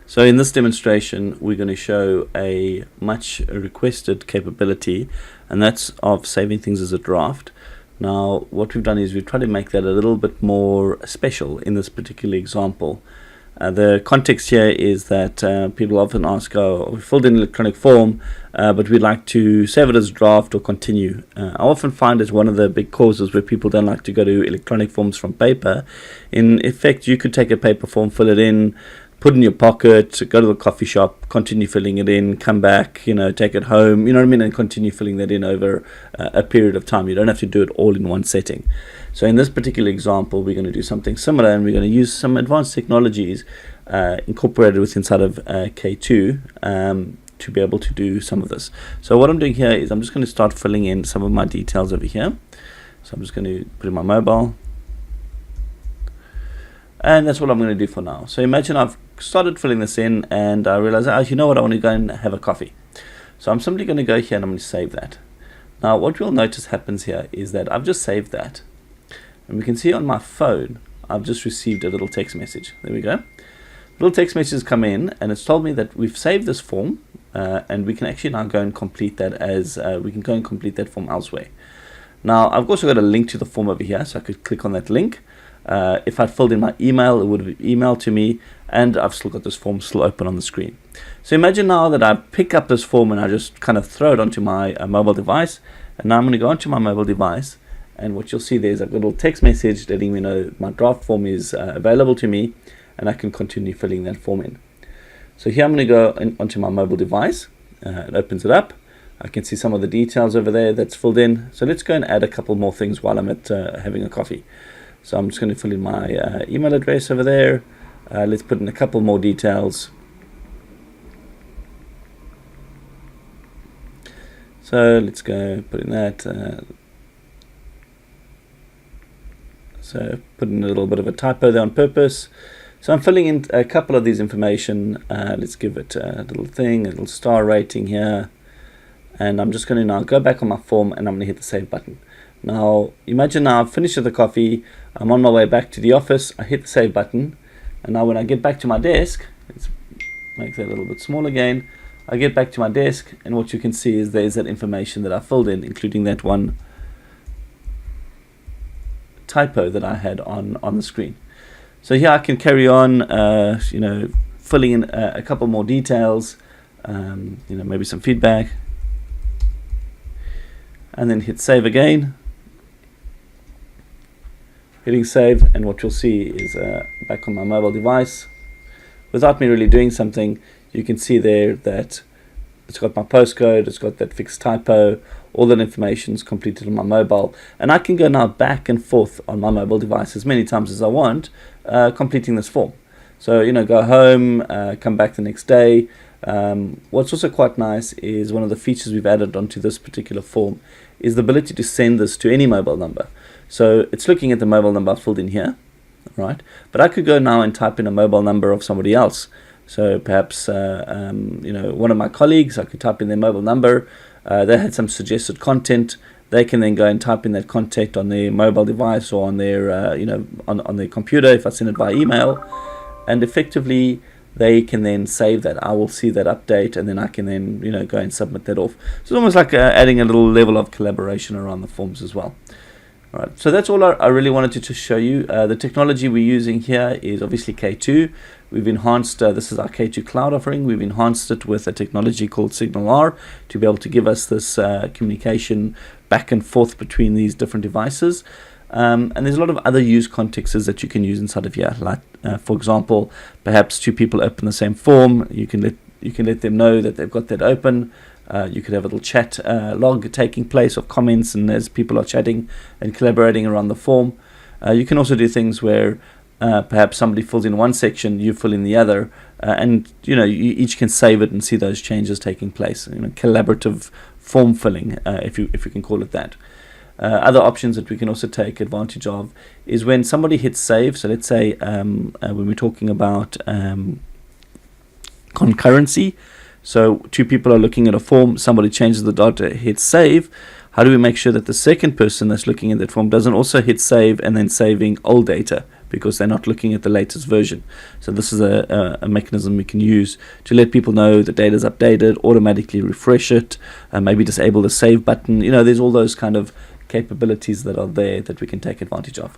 So in this demonstration, we're going to show a much requested capability, and that's of saving things as a draft. Now, what we've done is we've tried to make that a little bit more special in this particular example. The context here is that people often ask, oh, we filled in an electronic form, but we'd like to save it as a draft or continue. I often find it's one of the big causes where people don't like to go to electronic forms from paper. In effect, you could take a paper form, fill it in, put it in your pocket, go to the coffee shop, continue filling it in, come back, take it home, and continue filling that in over a period of time. You don't have to do it all in one setting. So in this particular example, we're going to do something similar, and we're going to use some advanced technologies incorporated with inside of K2 to be able to do some of this. So what I'm doing here is I'm just going to start filling in some of my details over here. So I'm just going to put in my mobile. And that's what I'm going to do for now. So imagine I've started filling this in and I realize, oh, you know what, I want to go and have a coffee. So I'm simply going to go here and I'm going to save that. Now what we'll notice happens here is that I've just saved that. And we can see on my phone, I've just received a little text message. There we go. Little text messages come in and it's told me that we've saved this form and we can actually now go and complete that form elsewhere. Now I've also got a link to the form over here, so I could click on that link. If I'd filled in my email, it would have been emailed to me, and I've still got this form still open on the screen. So imagine now that I pick up this form and I just kind of throw it onto my mobile device, and now I'm going to go onto my mobile device, and what you'll see there is a little text message letting me know my draft form is available to me, and I can continue filling that form in. So here I'm going to go onto my mobile device. It opens it up. I can see some of the details over there that's filled in. So let's go and add a couple more things while I'm at having a coffee. So I'm just going to fill in my email address over there. Let's put in a couple more details. So let's go put in that. So put in a little bit of a typo there on purpose. So I'm filling in a couple of these information. Let's give it a little thing, a little star rating here. And I'm just going to now go back on my form and I'm going to hit the save button. Now, imagine now I've finished with the coffee, I'm on my way back to the office, I hit the save button, and now when I get back to my desk, let's make that a little bit small again, I get back to my desk, and what you can see is there's that information that I filled in, including that one typo that I had on the screen. So here I can carry on, filling in a couple more details, maybe some feedback, and then hit save again. Hitting save, and what you'll see is back on my mobile device, without me really doing something, you can see there that it's got my postcode, it's got that fixed typo, all that information is completed on my mobile, and I can go now back and forth on my mobile device as many times as I want, completing this form. So go home, come back the next day. What's also quite nice is one of the features we've added onto this particular form is the ability to send this to any mobile number. So it's looking at the mobile number I filled in here, right? But I could go now and type in a mobile number of somebody else. So perhaps one of my colleagues, I could type in their mobile number. They had some suggested content. They can then go and type in that content on their mobile device or on their on their computer if I send it by email, and effectively they can then save that. I will see that update, and then I can then go and submit that off. So it's almost like adding a little level of collaboration around the forms as well. All right, so that's all I really wanted to just show you. The technology we're using here is obviously K2. We've enhanced, this is our K2 cloud offering. We've enhanced it with a technology called SignalR to be able to give us this communication back and forth between these different devices. And there's a lot of other use contexts that you can use inside of here. Like, for example, perhaps two people open the same form. You can let them know that they've got that open. You could have a little chat log taking place of comments, and as people are chatting and collaborating around the form. You can also do things where perhaps somebody fills in one section, you fill in the other, and you each can save it and see those changes taking place. Collaborative form filling, if you can call it that. Other options that we can also take advantage of is when somebody hits save. So let's say when we're talking about concurrency, so two people are looking at a form, somebody changes the data, hits save. How do we make sure that the second person that's looking at that form doesn't also hit save and then saving old data? because they're not looking at the latest version. So this is a mechanism we can use to let people know the data is updated, automatically refresh it, maybe disable the save button. There's all those kind of capabilities that are there that we can take advantage of.